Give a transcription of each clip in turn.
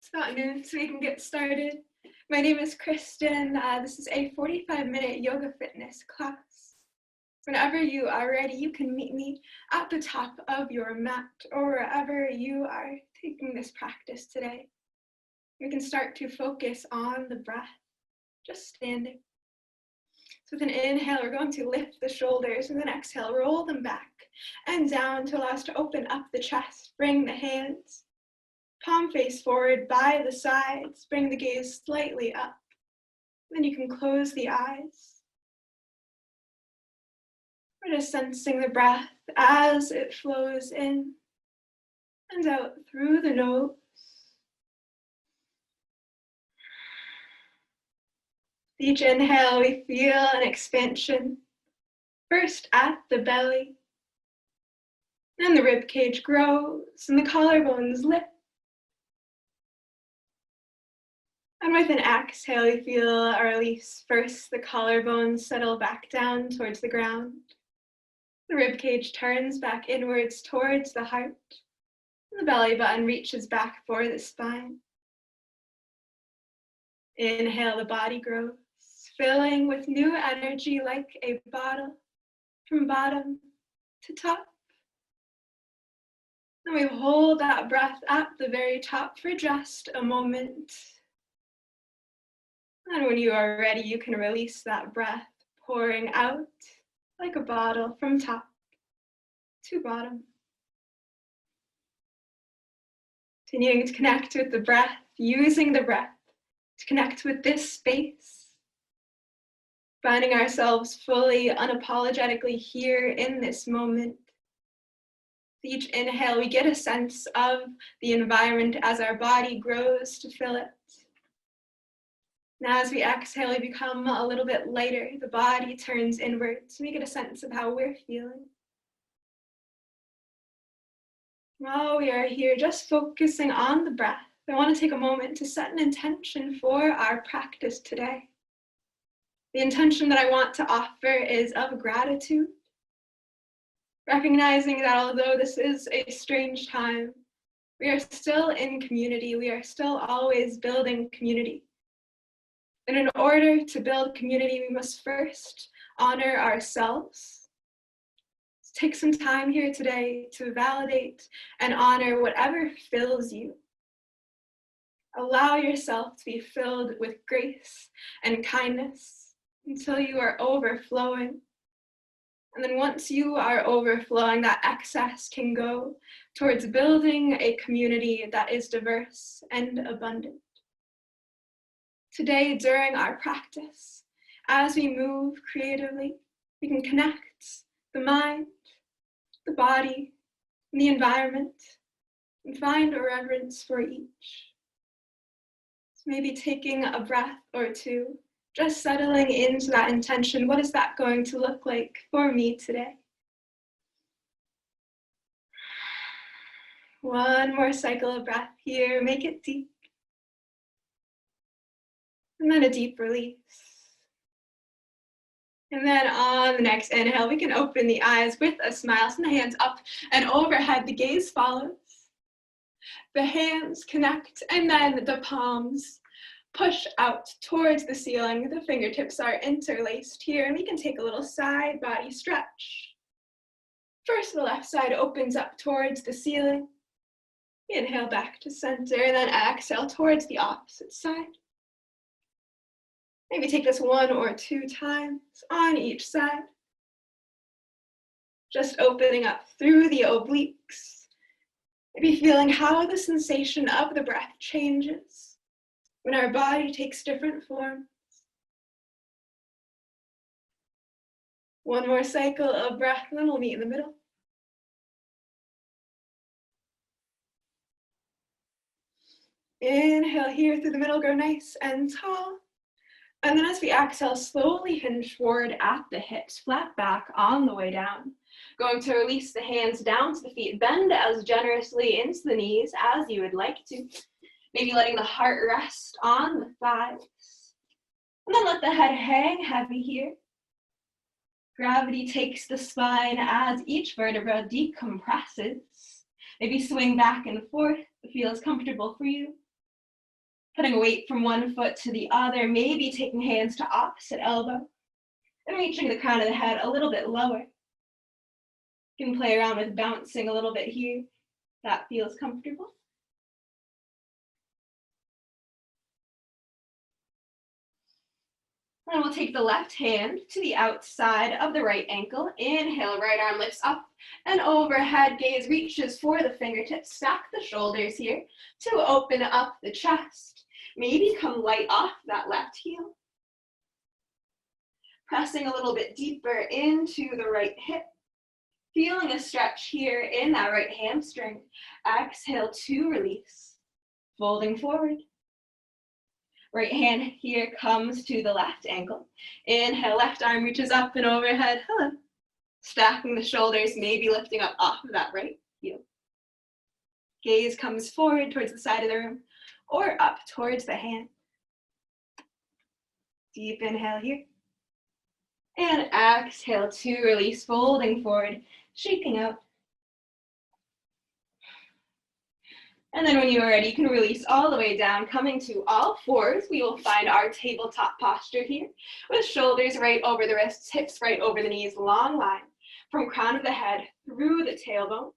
It's about noon, so we can get started. My name is Kristen. This is a 45-minute yoga fitness class. Whenever you are ready, you can meet me at the top of your mat or wherever you are taking this practice today. We can start to focus on the breath, just standing. So with an inhale, we're going to lift the shoulders, and then exhale, roll them back and down to allow us to open up the chest. Bring the hands, palm face forward by the sides. Bring the gaze slightly up. Then you can close the eyes. We're just sensing the breath as it flows in and out through the nose. Each inhale, we feel an expansion, first at the belly, and the rib cage grows and the collarbones lift. And with an exhale, we feel a release. First, the collarbones settle back down towards the ground. The rib cage turns back inwards towards the heart. And the belly button reaches back for the spine. Inhale, the body grows, filling with new energy like a bottle from bottom to top. And we hold that breath at the very top for just a moment. And when you are ready, you can release that breath, pouring out like a bottle from top to bottom. Continuing to connect with the breath, using the breath to connect with this space. Finding ourselves fully, unapologetically here in this moment. With each inhale, we get a sense of the environment as our body grows to fill it. Now as we exhale, we become a little bit lighter. The body turns inwards. We get a sense of how we're feeling. While we are here just focusing on the breath, I want to take a moment to set an intention for our practice today. The intention that I want to offer is of gratitude, recognizing that although this is a strange time, we are still in community. We are still always building community. And in order to build community, we must first honor ourselves. Let's take some time here today to validate and honor whatever fills you. Allow yourself to be filled with grace and kindness until you are overflowing. And then once you are overflowing, that excess can go towards building a community that is diverse and abundant. Today, during our practice, as we move creatively, we can connect the mind, the body, and the environment, and find a reverence for each. So maybe taking a breath or two, just settling into that intention. What is that going to look like for me today? One more cycle of breath here, make it deep. And then a deep release. And then on the next inhale, we can open the eyes with a smile. Send the hands up and overhead. The gaze follows. The hands connect, and then the palms push out towards the ceiling. The fingertips are interlaced here, and we can take a little side body stretch. First, the left side opens up towards the ceiling. Inhale back to center, and then exhale towards the opposite side. Maybe take this one or two times on each side. Just opening up through the obliques. Maybe feeling how the sensation of the breath changes when our body takes different forms. One more cycle of breath, and then we'll meet in the middle. Inhale here through the middle, grow nice and tall. And then as we exhale, slowly hinge forward at the hips, flat back on the way down. Going to release the hands down to the feet, bend as generously into the knees as you would like to. Maybe letting the heart rest on the thighs. And then let the head hang heavy here. Gravity takes the spine as each vertebra decompresses. Maybe swing back and forth if it feels comfortable for you. Putting weight from one foot to the other, maybe taking hands to opposite elbow, and reaching the crown of the head a little bit lower. You can play around with bouncing a little bit here. That feels comfortable. And we'll take the left hand to the outside of the right ankle. Inhale, right arm lifts up and overhead. Gaze reaches for the fingertips. Stack the shoulders here to open up the chest. Maybe come light off that left heel. Pressing a little bit deeper into the right hip. Feeling a stretch here in that right hamstring. Exhale to release. Folding forward. Right hand here comes to the left ankle. Inhale, left arm reaches up and overhead. Hello. Stacking the shoulders, maybe lifting up off of that right heel. Gaze comes forward towards the side of the room or up towards the hand. Deep inhale here. And exhale to release, folding forward, shaking out. And then when you are ready, you can release all the way down, coming to all fours. We will find our tabletop posture here with shoulders right over the wrists, hips right over the knees, long line from crown of the head through the tailbone.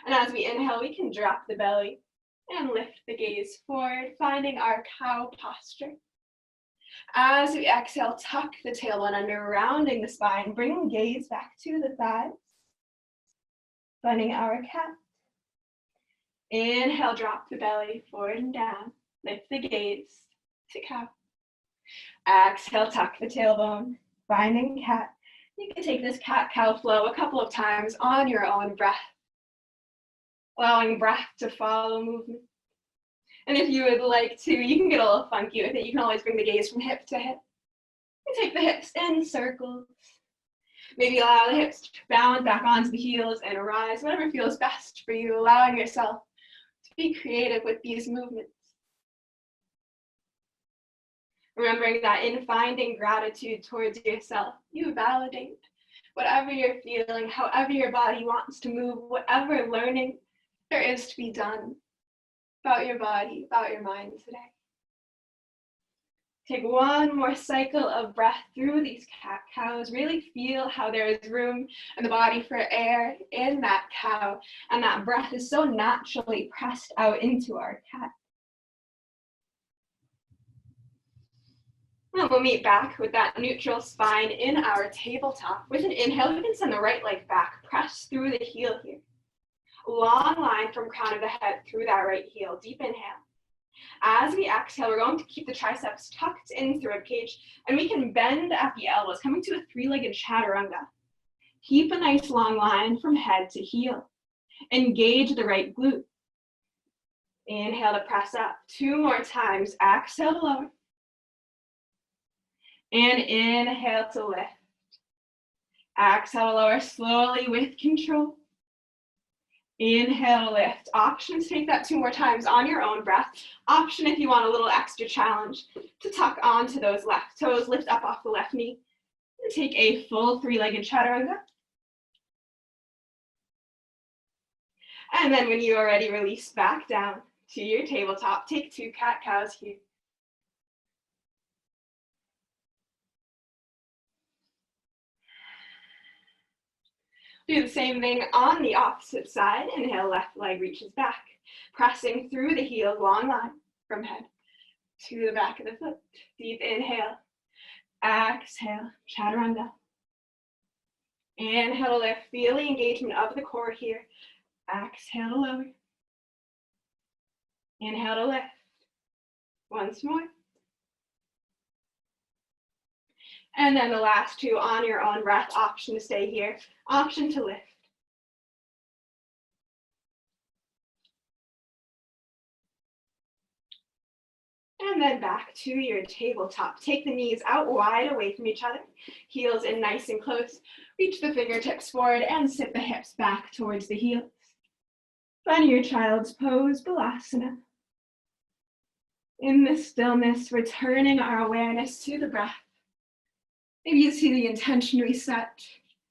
And as we inhale, we can drop the belly and lift the gaze forward, finding our cow posture. As we exhale, tuck the tailbone under, rounding the spine, bring gaze back to the thighs, finding our cat. Inhale, drop the belly forward and down. Lift the gaze to cow. Exhale, tuck the tailbone, finding cat. You can take this cat-cow flow a couple of times on your own breath, allowing breath to follow movement. And if you would like to, you can get a little funky with it. You can always bring the gaze from hip to hip. You take the hips in circles. Maybe allow the hips to bounce back onto the heels and rise, whatever feels best for you, allowing yourself to be creative with these movements. Remembering that in finding gratitude towards yourself, you validate whatever you're feeling, however your body wants to move, whatever learning there is to be done about your body, about your mind today. Take one more cycle of breath through these cat-cows. Really feel how there is room in the body for air in that cow, and that breath is so naturally pressed out into our cat. And we'll meet back with that neutral spine in our tabletop. With an inhale, we can send the right leg back, press through the heel here. Long line from crown of the head through that right heel, deep inhale. As we exhale, we're going to keep the triceps tucked into the ribcage, and we can bend at the elbows, coming to a three-legged chaturanga. Keep a nice long line from head to heel. Engage the right glute. Inhale to press up. 2 more times. Exhale to lower. And inhale to lift. Exhale to lower slowly with control. Inhale to lift. Option to take that 2 more times on your own breath. Option if you want a little extra challenge to tuck onto those left toes, lift up off the left knee, and take a full 3-legged chaturanga. And then when you are ready, release back down to your tabletop. Take 2 cat-cows here. Do the same thing on the opposite side. Inhale, left leg reaches back, pressing through the heel, long line from head to the back of the foot. Deep inhale, exhale, chaturanga. Inhale to lift, feel the engagement of the core here. Exhale to lower. Inhale to lift. Once more. And then the last 2 on your own breath. Option to stay here, option to lift. And then back to your tabletop. Take the knees out wide away from each other. Heels in nice and close. Reach the fingertips forward and sit the hips back towards the heels. Find your child's pose, Balasana. In this stillness, returning our awareness to the breath. Maybe you see the intention we set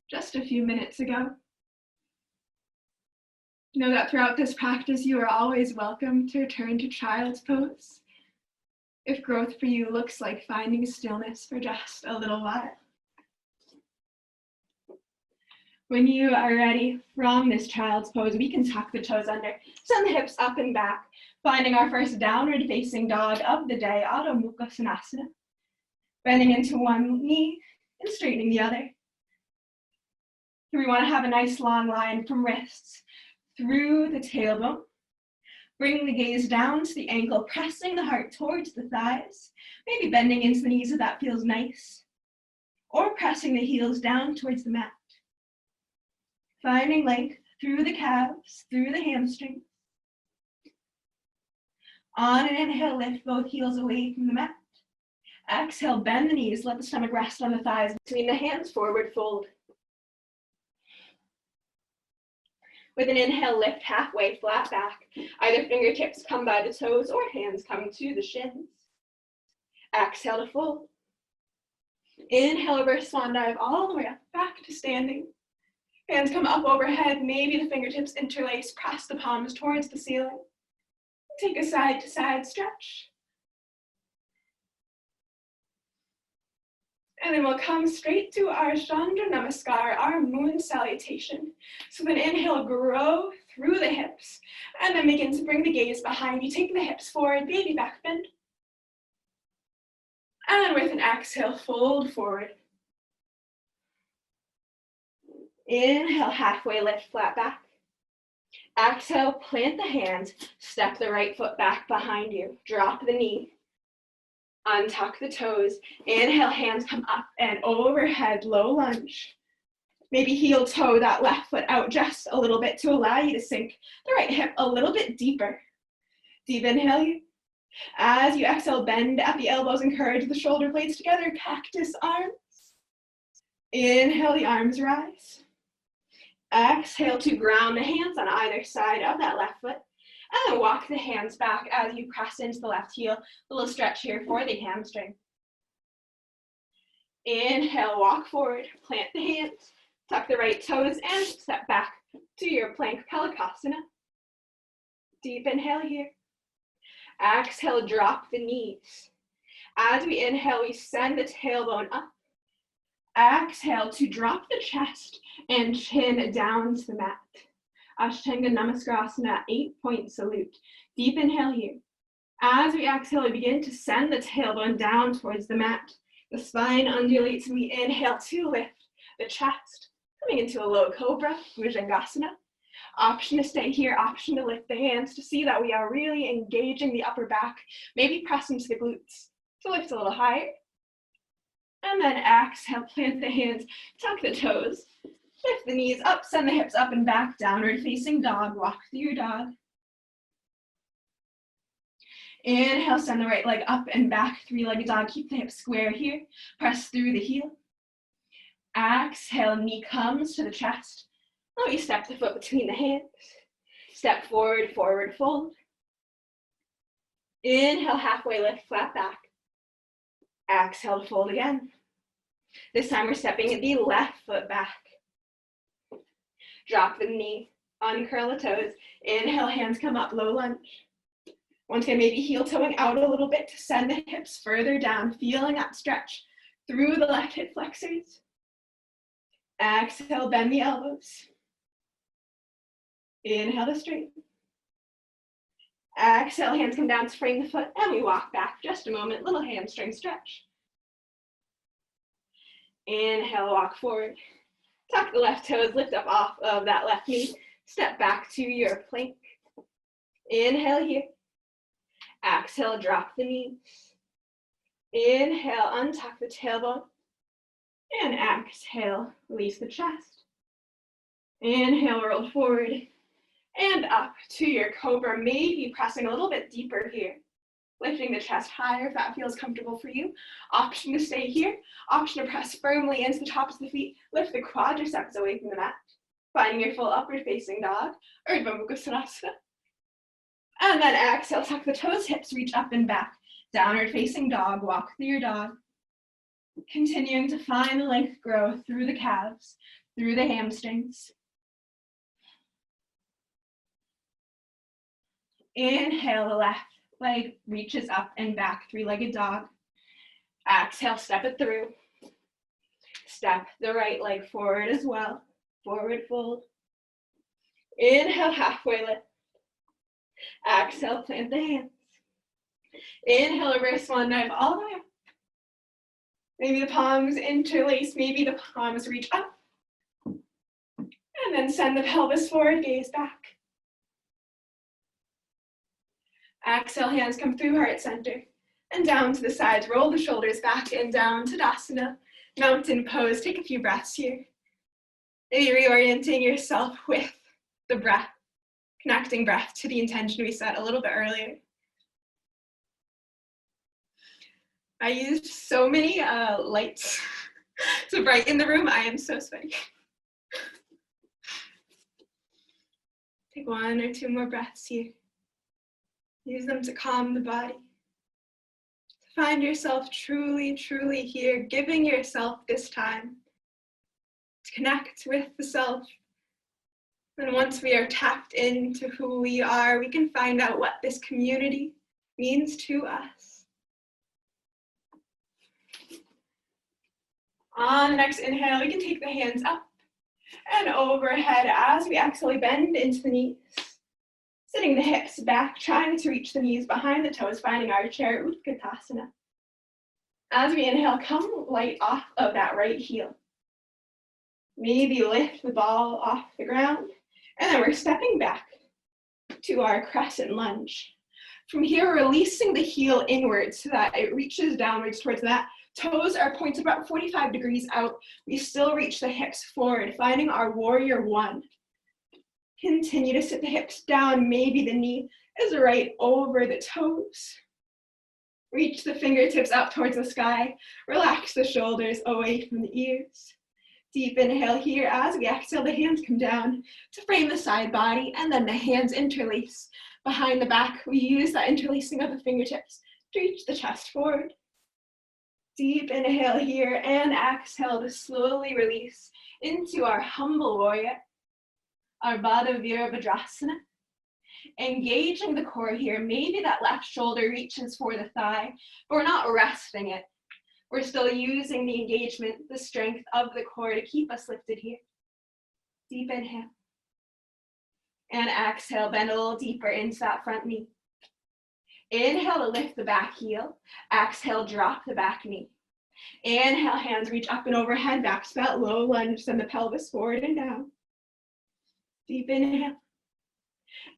just a few minutes ago. Know that throughout this practice, you are always welcome to return to child's pose if growth for you looks like finding stillness for just a little while. When you are ready from this child's pose, we can tuck the toes under, send the hips up and back, finding our first downward facing dog of the day, Adho Mukha Svanasana. Bending into one knee and straightening the other. Here we want to have a nice long line from wrists through the tailbone. Bringing the gaze down to the ankle, pressing the heart towards the thighs, maybe bending into the knees if that feels nice, or pressing the heels down towards the mat. Finding length through the calves, through the hamstrings. On an inhale, lift both heels away from the mat. Exhale, bend the knees, let the stomach rest on the thighs. Between the hands, forward fold. With an inhale, lift halfway, flat back. Either fingertips come by the toes or hands come to the shins. Exhale to fold. Inhale, reverse swan dive all the way up, back to standing. Hands come up overhead, maybe the fingertips interlace, press the palms towards the ceiling. Take a side to side stretch. And then we'll come straight to our Chandra Namaskar, our moon salutation. So then inhale, grow through the hips, and then begin to bring the gaze behind you. Take the hips forward, baby back bend. And with an exhale, fold forward. Inhale, halfway lift, flat back. Exhale, plant the hands, step the right foot back behind you. Drop the knee. Untuck the toes. Inhale, hands come up and overhead, low lunge. Maybe heel toe that left foot out just a little bit to allow you to sink the right hip a little bit deeper. Deep inhale. As you exhale, bend at the elbows, encourage the shoulder blades together, cactus arms. Inhale, the arms rise. Exhale to ground the hands on either side of that left foot. And then walk the hands back as you press into the left heel. A little stretch here for the hamstring. Inhale, walk forward, plant the hands, tuck the right toes, and step back to your plank Palakasana. Deep inhale here. Exhale, drop the knees. As we inhale, we send the tailbone up. Exhale to drop the chest and chin down to the mat. Ashtanga Namaskarasana, 8-point salute. Deep inhale here. As we exhale, we begin to send the tailbone down towards the mat. The spine undulates and we inhale to lift the chest. Coming into a low cobra, Bhujangasana. Option to stay here, option to lift the hands to see that we are really engaging the upper back. Maybe press into the glutes to lift a little higher. And then exhale, plant the hands, tuck the toes. Lift the knees up, send the hips up and back, downward facing dog, walk through your dog. Inhale, send the right leg up and back, three-legged dog, keep the hips square here, press through the heel. Exhale, knee comes to the chest. Let me step the foot between the hands. Step forward, forward fold. Inhale, halfway lift, flat back. Exhale to fold again. This time we're stepping the left foot back. Drop the knee, uncurl the toes. Inhale, hands come up, low lunge. Once again, maybe heel toeing out a little bit to send the hips further down, feeling that stretch through the left hip flexors. Exhale, bend the elbows. Inhale to straighten. Exhale, hands come down to frame the foot, and we walk back just a moment, little hamstring stretch. Inhale, walk forward. Tuck the left toes, lift up off of that left knee. Step back to your plank. Inhale here. Exhale, drop the knees. Inhale, untuck the tailbone. And exhale, release the chest. Inhale, roll forward. And up to your cobra, maybe pressing a little bit deeper here. Lifting the chest higher if that feels comfortable for you. Option to stay here. Option to press firmly into the tops of the feet. Lift the quadriceps away from the mat. Finding your full upward facing dog, Urdhva Mukha Svanasana. And then exhale, tuck the toes, hips reach up and back. Downward facing dog, walk through your dog. Continuing to find the length grow through the calves, through the hamstrings. Inhale the left, leg reaches up and back, three-legged dog. Exhale, step it through. Step the right leg forward as well. Forward fold. Inhale, halfway lift. Exhale, plant the hands. Inhale, reverse swan dive all the way up. Maybe the palms interlace, maybe the palms reach up. And then send the pelvis forward, gaze back. Exhale, hands come through heart center and down to the sides. Roll the shoulders back and down to Tadasana. Mountain pose, take a few breaths here. Maybe reorienting yourself with the breath, connecting breath to the intention we set a little bit earlier. I used so many lights to brighten the room. I am so sweaty. Take one or two more breaths here. Use them to calm the body. Find yourself truly, truly here, giving yourself this time to connect with the self. And once we are tapped into who we are, we can find out what this community means to us. On the next inhale, we can take the hands up and overhead as we exhale, bend into the knees. Sitting the hips back, trying to reach the knees behind the toes, finding our chair, Utkatasana. As we inhale, come light off of that right heel. Maybe lift the ball off the ground, and then we're stepping back to our crescent lunge. From here, releasing the heel inwards so that it reaches downwards towards that. Toes are pointed about 45 degrees out. We still reach the hips forward, finding our warrior one. Continue to sit the hips down. Maybe the knee is right over the toes. Reach the fingertips up towards the sky. Relax the shoulders away from the ears. Deep inhale here. As we exhale, the hands come down to frame the side body, and then the hands interlace behind the back. We use that interlacing of the fingertips to reach the chest forward. Deep inhale here, and exhale to slowly release into our humble warrior. Our Baddha Virabhadrasana. Engaging the core here. Maybe that left shoulder reaches for the thigh, but we're not resting it. We're still using the engagement, the strength of the core to keep us lifted here. Deep inhale. And exhale, bend a little deeper into that front knee. Inhale to lift the back heel. Exhale, drop the back knee. Inhale, hands reach up and overhead, back to that low lunge, send the pelvis forward and down. Deep inhale.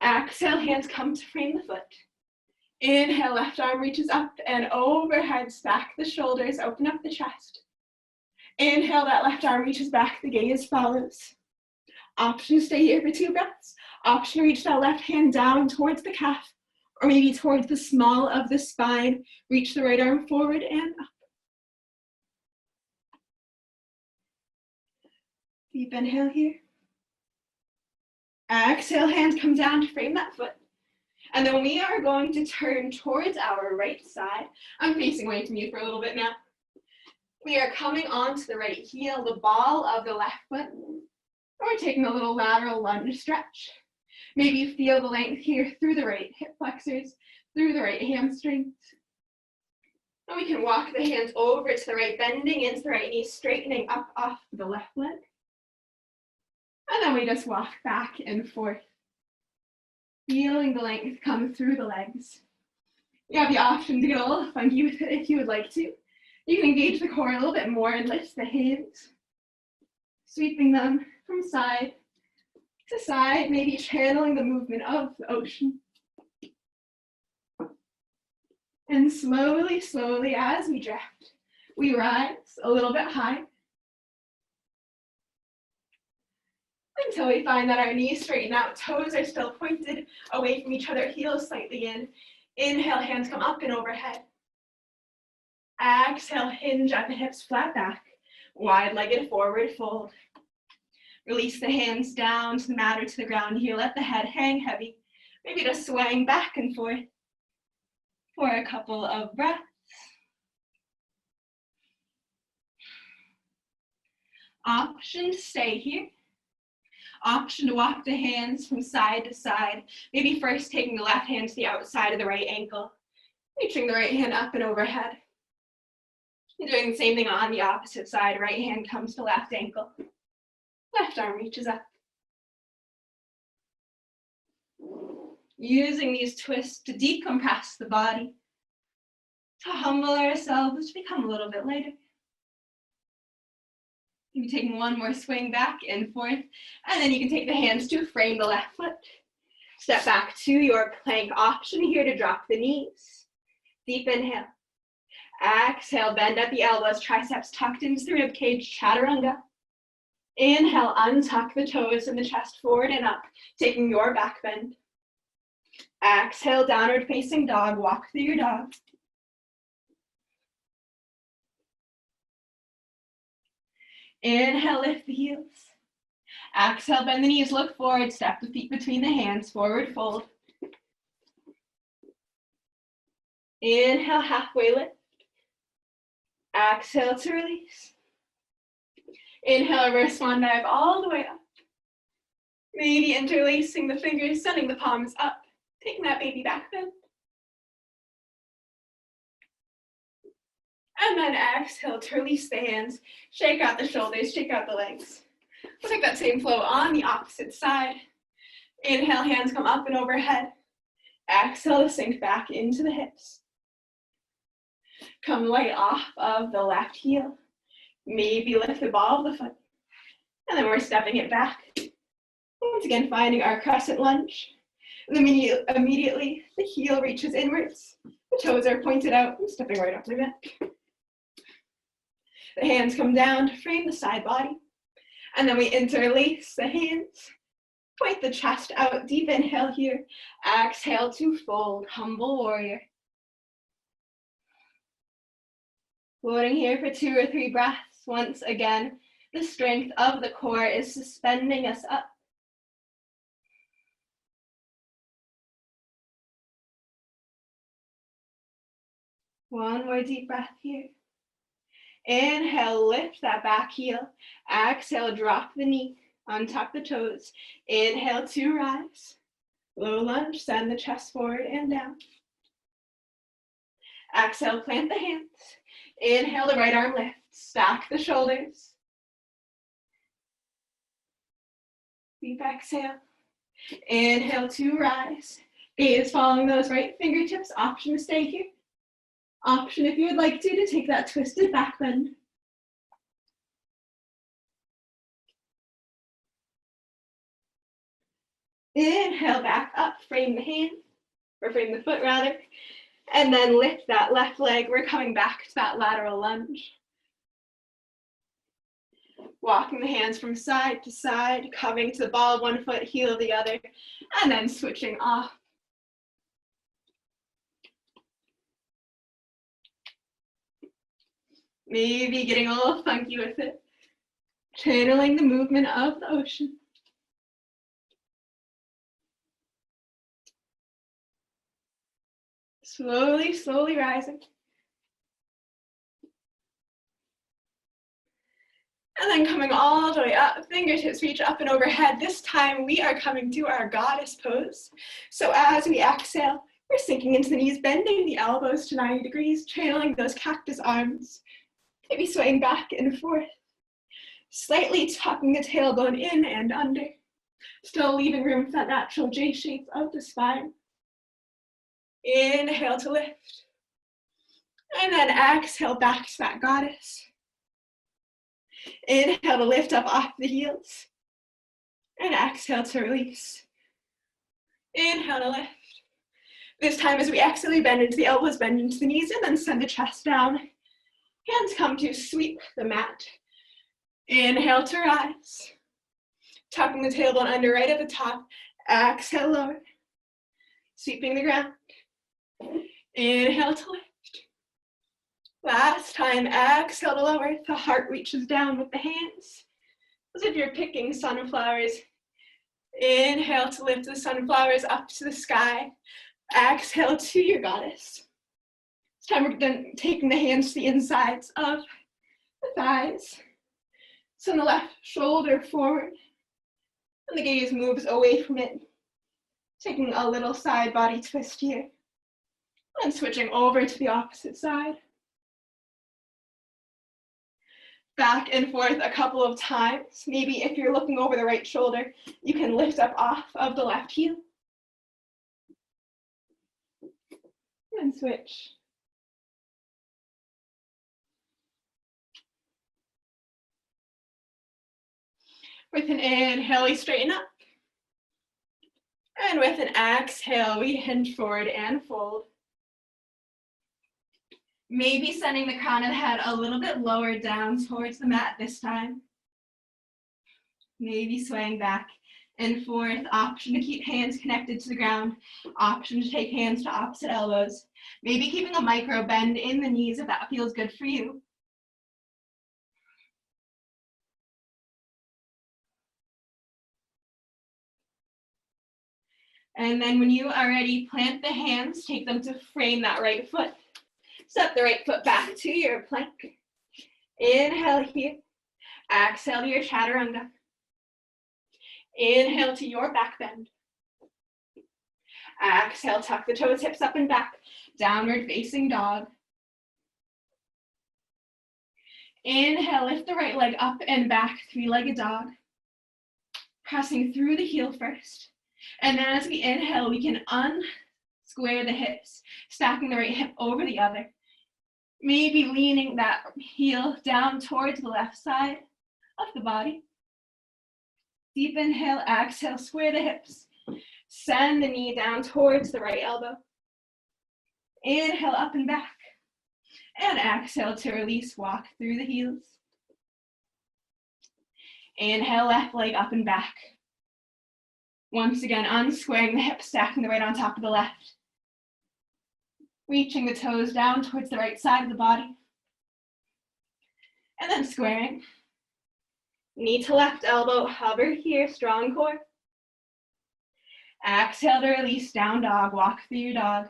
Exhale, hands come to frame the foot. Inhale, left arm reaches up and overhead, stack the shoulders, open up the chest. Inhale, that left arm reaches back, the gaze follows. Option to stay here for 2 breaths. Option to reach that left hand down towards the calf, or maybe towards the small of the spine. Reach the right arm forward and up. Deep inhale here. Exhale, hands come down to frame that foot. And then we are going to turn towards our right side. I'm facing away from you for a little bit now. We are coming onto the right heel, the ball of the left foot. And we're taking a little lateral lunge stretch. Maybe you feel the length here through the right hip flexors, through the right hamstrings. And we can walk the hands over to the right, bending into the right knee, straightening up off the left leg. And then we just walk back and forth, feeling the length come through the legs. You have the option to get a little funky with it if you would like to. You can engage the core a little bit more and lift the hands, sweeping them from side to side, maybe channeling the movement of the ocean. And slowly, slowly, as we drift, we rise a little bit high, until we find that our knees straighten out, toes are still pointed away from each other, heels slightly in. Inhale, hands come up and overhead. Exhale, hinge at the hips, flat back, wide-legged forward fold. Release the hands down to the mat or to the ground here. Let the head hang heavy. Maybe just swaying back and forth for a couple of breaths. Option to stay here. Option to walk the hands from side to side. Maybe first taking the left hand to the outside of the right ankle, reaching the right hand up and overhead. You're doing the same thing on the opposite side. Right hand comes to left ankle. Left arm reaches up. Using these twists to decompress the body, to humble ourselves, to become a little bit lighter. Maybe taking one more swing back and forth, and then you can take the hands to frame the left foot. Step back to your plank option here to drop the knees. Deep inhale. Exhale, bend at the elbows, triceps tucked into the rib cage, chaturanga. Inhale, untuck the toes and the chest forward and up, taking your back bend. Exhale, downward facing dog, walk through your dog. Inhale, lift the heels. Exhale, bend the knees, look forward, step the feet between the hands, forward fold. Inhale, halfway lift. Exhale to release. Inhale, reverse swan dive all the way up. Maybe interlacing the fingers, sending the palms up, taking that baby back bend. And then exhale to release the hands, shake out the shoulders, shake out the legs. We'll take that same flow on the opposite side. Inhale, hands come up and overhead. Exhale to sink back into the hips. Come light off of the left heel. Maybe lift the ball of the foot. And then we're stepping it back. Once again, finding our crescent lunge. And immediately, the heel reaches inwards. The toes are pointed out. I'm stepping right off my mat. The hands come down to frame the side body. And then we interlace the hands. Point the chest out. Deep inhale here. Exhale to fold. Humble warrior. Floating here for 2 or 3 breaths. Once again, the strength of the core is suspending us up. One more deep breath here. Inhale, lift that back heel. Exhale, drop the knee, untuck the toes. Inhale to rise. Low lunge, send the chest forward and down. Exhale, plant the hands. Inhale, the right arm lifts. Stack the shoulders. Deep exhale. Inhale to rise. Gaze following those right fingertips. Option to stay here. Option, if you would like to take that twisted back bend. Inhale, back up, frame the hand, or frame the foot rather, and then lift that left leg. We're coming back to that lateral lunge. Walking the hands from side to side, coming to the ball of one foot, heel of the other, and then switching off. Maybe getting a little funky with it. Channeling the movement of the ocean. Slowly, slowly rising. And then coming all the way up, fingertips reach up and overhead. This time we are coming to our goddess pose. So as we exhale, we're sinking into the knees, bending the elbows to 90 degrees, channeling those cactus arms. Maybe swaying back and forth. Slightly tucking the tailbone in and under. Still leaving room for that natural J shape of the spine. Inhale to lift. And then exhale back to that goddess. Inhale to lift up off the heels. And exhale to release. Inhale to lift. This time as we exhale, we bend into the elbows, bend into the knees, and then send the chest down. Hands come to sweep the mat. Inhale to rise. Tucking the tailbone under right at the top. Exhale, lower. Sweeping the ground. Inhale to lift. Last time, exhale to lower. The heart reaches down with the hands, as if you're picking sunflowers. Inhale to lift the sunflowers up to the sky. Exhale to your goddess. This time we're done taking the hands to the insides of the thighs. Send the left shoulder forward. And the gaze moves away from it, taking a little side body twist here, and switching over to the opposite side. Back and forth a couple of times. Maybe if you're looking over the right shoulder, you can lift up off of the left heel. And switch. With an inhale, we straighten up. And with an exhale, we hinge forward and fold. Maybe sending the crown of the head a little bit lower down towards the mat this time. Maybe swaying back and forth. Option to keep hands connected to the ground. Option to take hands to opposite elbows. Maybe keeping a micro bend in the knees if that feels good for you. And then when you are ready, plant the hands, take them to frame that right foot. Step the right foot back to your plank. Inhale here. Exhale to your chaturanga. Inhale to your back bend. Exhale, tuck the toes, hips up and back. Downward facing dog. Inhale, lift the right leg up and back, three-legged dog. Pressing through the heel first. And then as we inhale, we can unsquare the hips, stacking the right hip over the other. Maybe leaning that heel down towards the left side of the body. Deep inhale, exhale, square the hips. Send the knee down towards the right elbow. Inhale, up and back. And exhale to release, walk through the heels. Inhale, left leg up and back. Once again, unsquaring the hips, stacking the right on top of the left. Reaching the toes down towards the right side of the body. And then squaring. Knee to left elbow, hover here, strong core. Exhale to release, down dog, walk through your dog.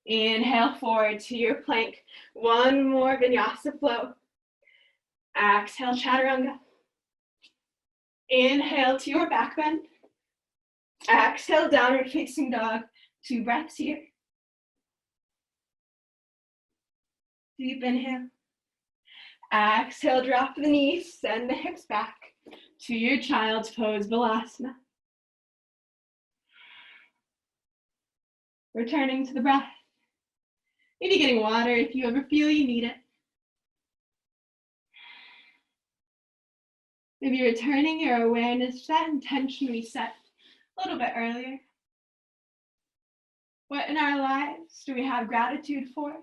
Inhale forward to your plank. One more vinyasa flow. Exhale, chaturanga. Inhale to your back bend. Exhale, downward facing dog. 2 breaths here. Deep inhale. Exhale, drop the knees, send the hips back to your child's pose, Balasana. Returning to the breath. Maybe getting water if you ever feel you need it. Maybe returning your awareness to that intention we set a little bit earlier. What in our lives do we have gratitude for?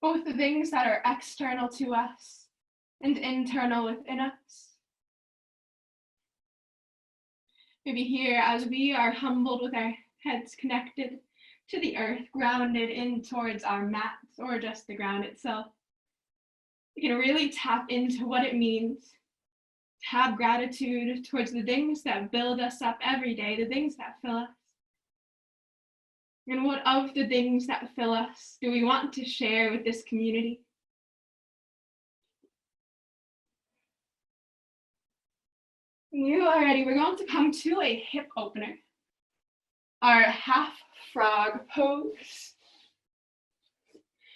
Both the things that are external to us and internal within us. Maybe here, as we are humbled with our heads connected to the earth, grounded in towards our mats or just the ground itself, we can really tap into what it means to have gratitude towards the things that build us up every day, the things that fill us. And what of the things that fill us do we want to share with this community? When you are ready, we're going to come to a hip opener. Our half frog pose.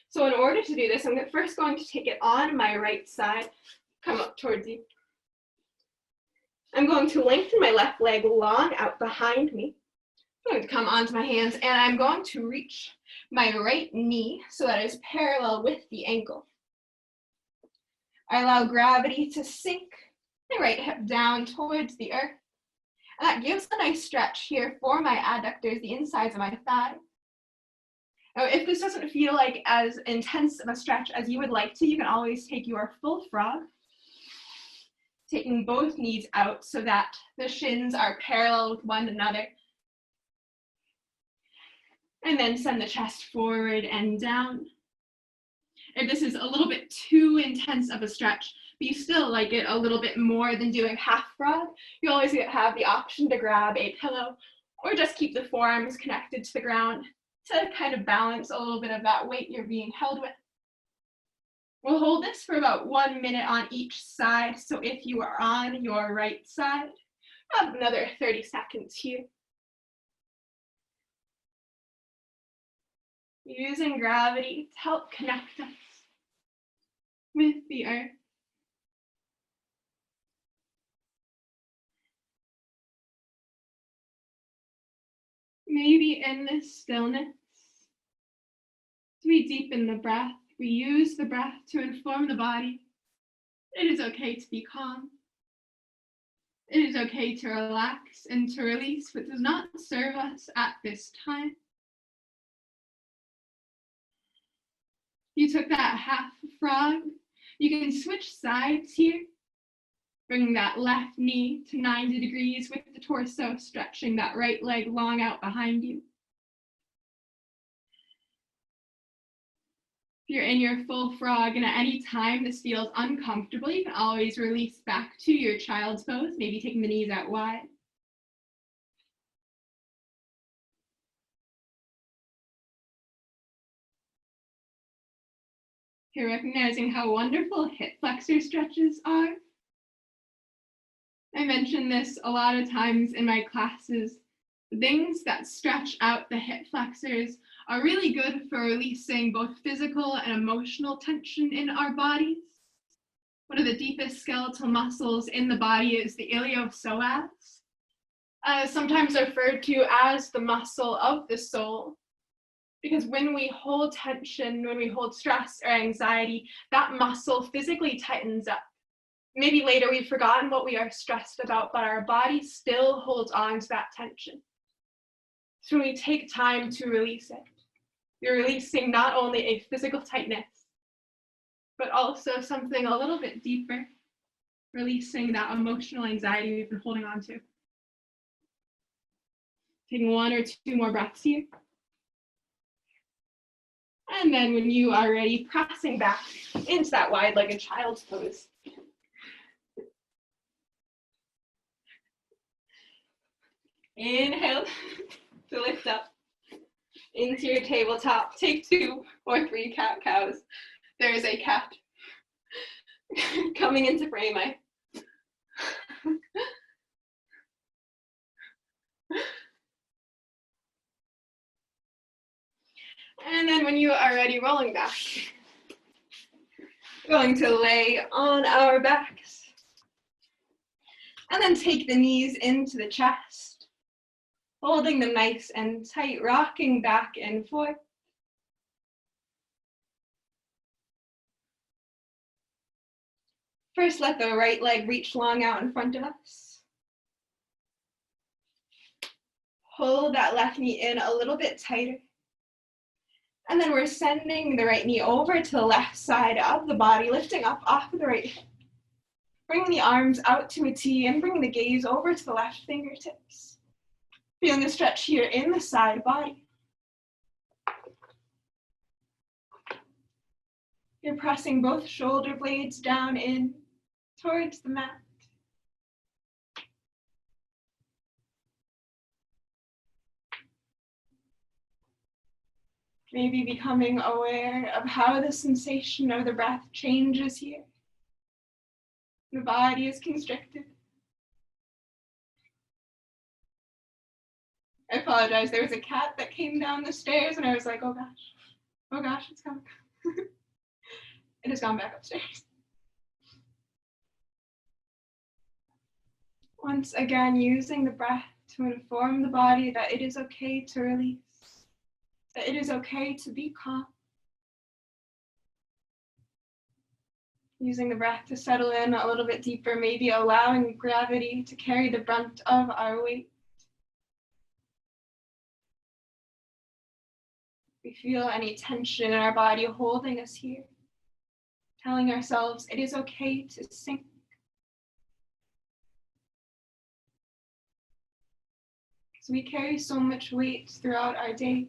So in order to do this, I'm first going to take it on my right side, come up towards you. I'm going to lengthen my left leg long out behind me. I'm going to come onto my hands and I'm going to reach my right knee so that it is parallel with the ankle. I allow gravity to sink my right hip down towards the earth. And that gives a nice stretch here for my adductors, the insides of my thigh. Now, if this doesn't feel like as intense of a stretch as you would like to, you can always take your full frog, taking both knees out so that the shins are parallel with one another. And then send the chest forward and down. If this is a little bit too intense of a stretch, but you still like it a little bit more than doing half frog, you always have the option to grab a pillow or just keep the forearms connected to the ground to kind of balance a little bit of that weight you're being held with. We'll hold this for about 1 minute on each side. So if you are on your right side, about another 30 seconds here. Using gravity to help connect us with the earth. Maybe in this stillness, as we deepen the breath, we use the breath to inform the body. It is okay to be calm. It is okay to relax and to release what does not serve us at this time. You took that half frog. You can switch sides here. Bring that left knee to 90 degrees with the torso, stretching that right leg long out behind you. If you're in your full frog and at any time this feels uncomfortable, you can always release back to your child's pose, maybe taking the knees out wide. Here, recognizing how wonderful hip flexor stretches are. I mention this a lot of times in my classes. Things that stretch out the hip flexors are really good for releasing both physical and emotional tension in our bodies. One of the deepest skeletal muscles in the body is the iliopsoas, sometimes referred to as the muscle of the soul. Because when we hold tension, when we hold stress or anxiety, that muscle physically tightens up. Maybe later we've forgotten what we are stressed about, but our body still holds on to that tension. So when we take time to release it, you're releasing not only a physical tightness, but also something a little bit deeper, releasing that emotional anxiety we've been holding on to. Taking 1 or 2 more breaths here. And then when you are ready, pressing back into that wide-legged child's pose. Inhale to lift up into your tabletop. Take 2 or 3 cat-cows. There is a cat coming into frame. And then when you are ready, rolling back. Going to lay on our backs. And then take the knees into the chest. Holding them nice and tight, rocking back and forth. First, let the right leg reach long out in front of us. Hold that left knee in a little bit tighter. And then we're sending the right knee over to the left side of the body, lifting up off of the right hip. Bringing the arms out to a T and bringing the gaze over to the left fingertips. Feeling the stretch here in the side body. You're pressing both shoulder blades down in towards the mat. Maybe becoming aware of how the sensation of the breath changes here. The body is constricted. I apologize, there was a cat that came down the stairs and I was like, oh gosh, it's coming. It has gone back upstairs. Once again, using the breath to inform the body that it is okay to release. That it is okay to be calm. Using the breath to settle in a little bit deeper, maybe allowing gravity to carry the brunt of our weight. We feel any tension in our body holding us here, telling ourselves it is okay to sink. Because we carry so much weight throughout our day.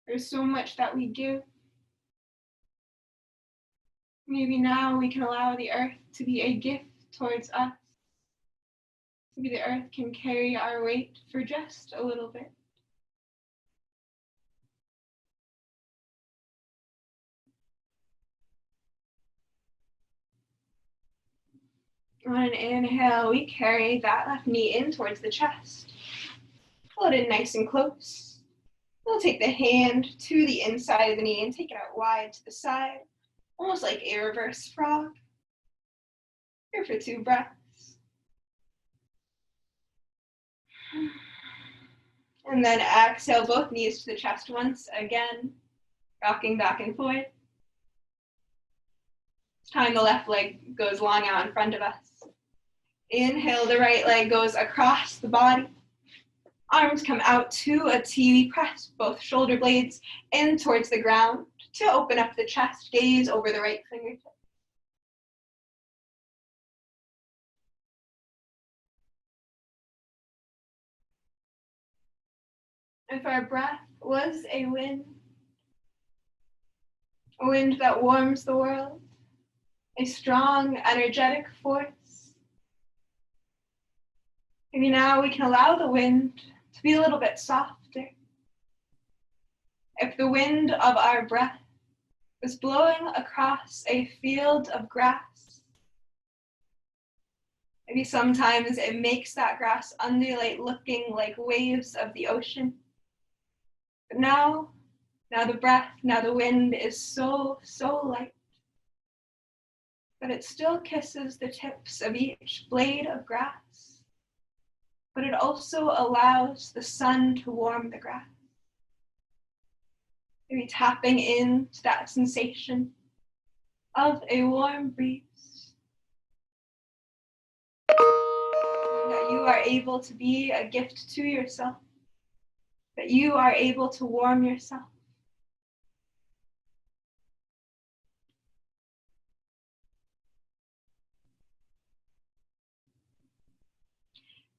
There's so much that we give. Maybe now we can allow the earth to be a gift towards us. Maybe the earth can carry our weight for just a little bit. On an inhale, we carry that left knee in towards the chest. Pull it in nice and close. We'll take the hand to the inside of the knee and take it out wide to the side, almost like a reverse frog. Here for 2 breaths. And then exhale both knees to the chest once again, rocking back and forth. This time the left leg goes long out in front of us. Inhale, the right leg goes across the body. Arms come out to a T. We press both shoulder blades in towards the ground to open up the chest, gaze over the right fingertip. If our breath was a wind that warms the world, a strong, energetic force, maybe now we can allow the wind to be a little bit softer. If the wind of our breath was blowing across a field of grass, maybe sometimes it makes that grass undulate looking like waves of the ocean. But now the breath, now the wind is so light that it still kisses the tips of each blade of grass, but it also allows the sun to warm the grass. Maybe tapping into that sensation of a warm breeze. And that you are able to be a gift to yourself, that you are able to warm yourself.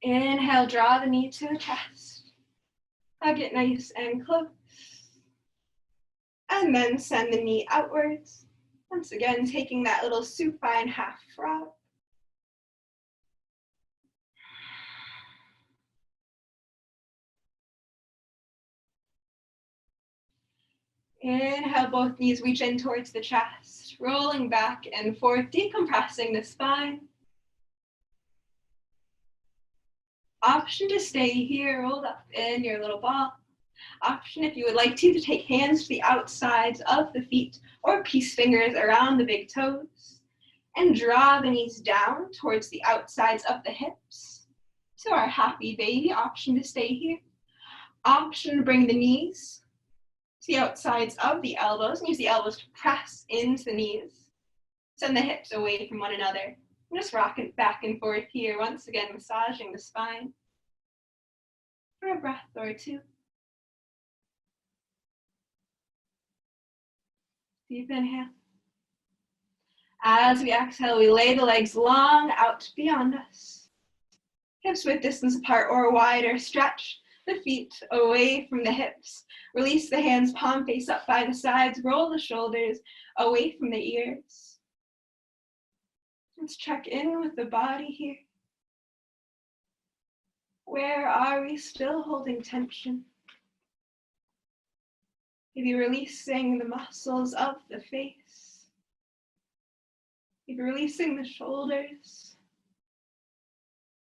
Inhale, draw the knee to the chest. Hug it nice and close. And then send the knee outwards. Once again, taking that little supine half frog. Inhale, both knees reach in towards the chest, rolling back and forth, decompressing the spine. Option to stay here, rolled up in your little ball. Option, if you would like to take hands to the outsides of the feet or peace fingers around the big toes and draw the knees down towards the outsides of the hips. So our happy baby, option to stay here. Option to bring the knees to the outsides of the elbows and use the elbows to press into the knees. Send the hips away from one another. And just rock it back and forth here, once again massaging the spine for a breath or 2. Deep inhale. As we exhale, we lay the legs long out beyond us. Hips width distance apart or wider. Stretch the feet away from the hips. Release the hands, palm face up by the sides. Roll the shoulders away from the ears. Let's check in with the body here. Where are we still holding tension? Maybe releasing the muscles of the face. Maybe releasing the shoulders.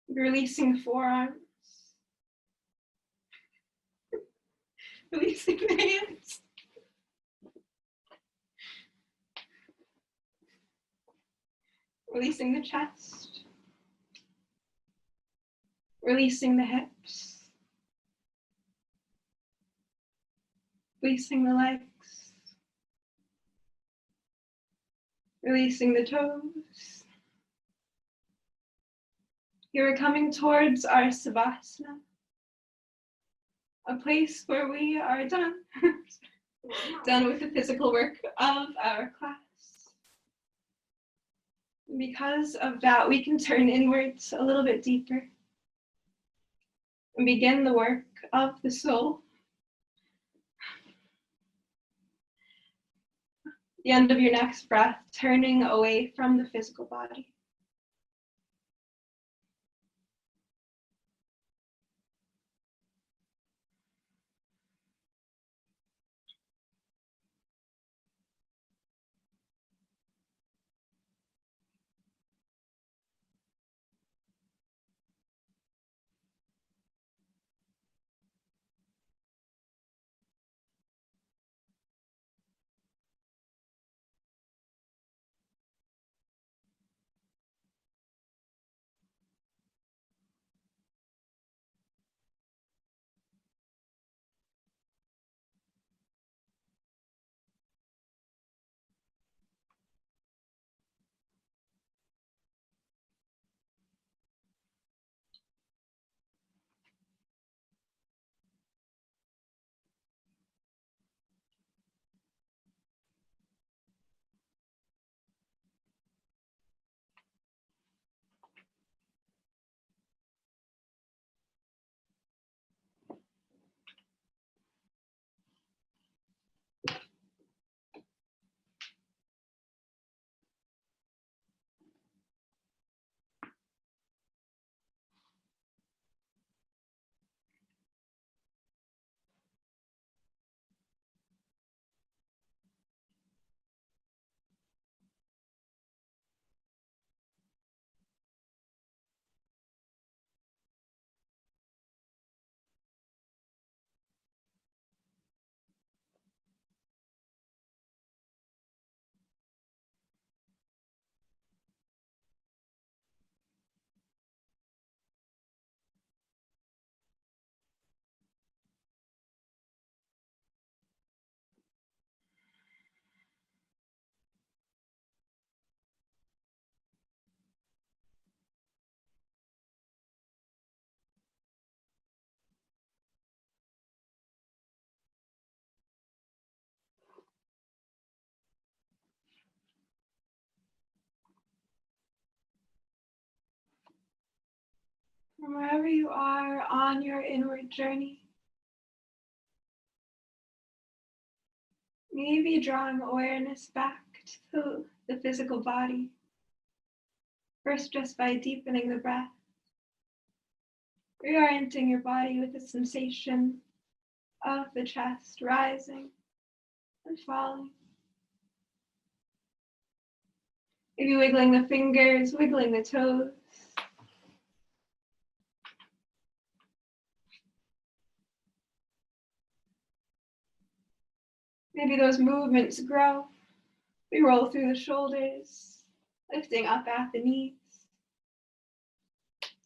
Maybe releasing the forearms. Releasing the hands. Releasing the chest. Releasing the hips. Releasing the legs. Releasing the toes. Here we're coming towards our Savasana, a place where we are done, done with the physical work of our class. And because of that, we can turn inwards a little bit deeper and begin the work of the soul. The end of your next breath, turning away from the physical body. From wherever you are on your inward journey, maybe drawing awareness back to the physical body, first just by deepening the breath, reorienting your body with the sensation of the chest rising and falling. Maybe wiggling the fingers, wiggling the toes. Maybe those movements grow. We roll through the shoulders, lifting up at the knees.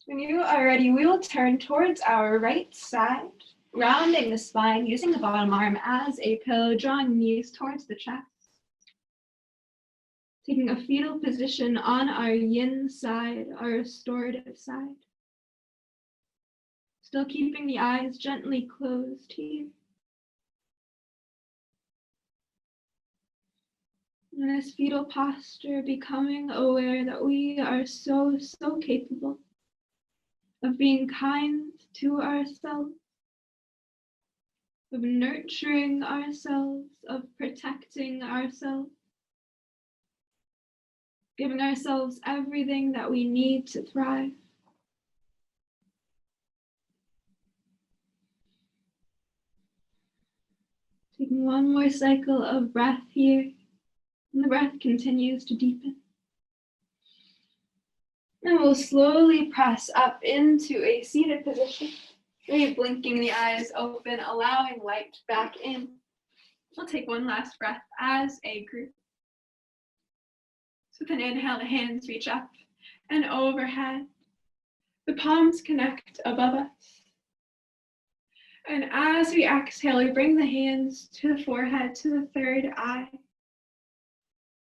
When you are ready, we will turn towards our right side, rounding the spine, using the bottom arm as a pillow, drawing knees towards the chest. Taking a fetal position on our yin side, our restorative side. Still keeping the eyes gently closed here. In this fetal posture, becoming aware that we are so capable of being kind to ourselves, of nurturing ourselves, of protecting ourselves, giving ourselves everything that we need to thrive. Taking one more cycle of breath here, and the breath continues to deepen. And we'll slowly press up into a seated position, maybe blinking the eyes open, allowing light back in. We'll take one last breath as a group. So with an inhale, the hands reach up and overhead. The palms connect above us. And as we exhale, we bring the hands to the forehead, to the third eye.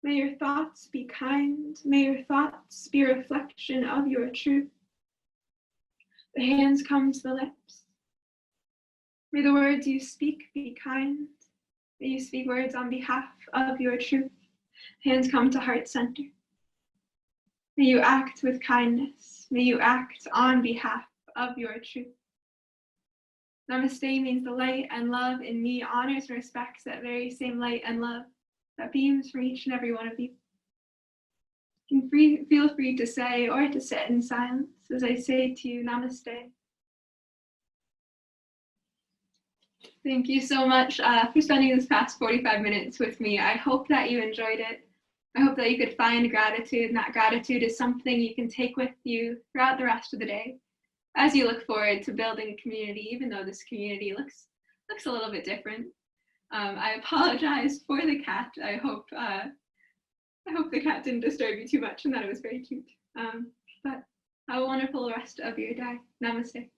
May your thoughts be kind. May your thoughts be a reflection of your truth. The hands come to the lips. May the words you speak be kind. May you speak words on behalf of your truth. Hands come to heart center. May you act with kindness. May you act on behalf of your truth. Namaste means the light and love in me honors and respects that very same light and love that beams from each and every one of you. You can feel free to say or to sit in silence as I say to you, Namaste. Thank you so much for spending this past 45 minutes with me. I hope that you enjoyed it. I hope that you could find gratitude, and that gratitude is something you can take with you throughout the rest of the day as you look forward to building community, even though this community looks a little bit different. I apologize for the cat. I hope the cat didn't disturb you too much and that it was very cute. But have a wonderful rest of your day. Namaste.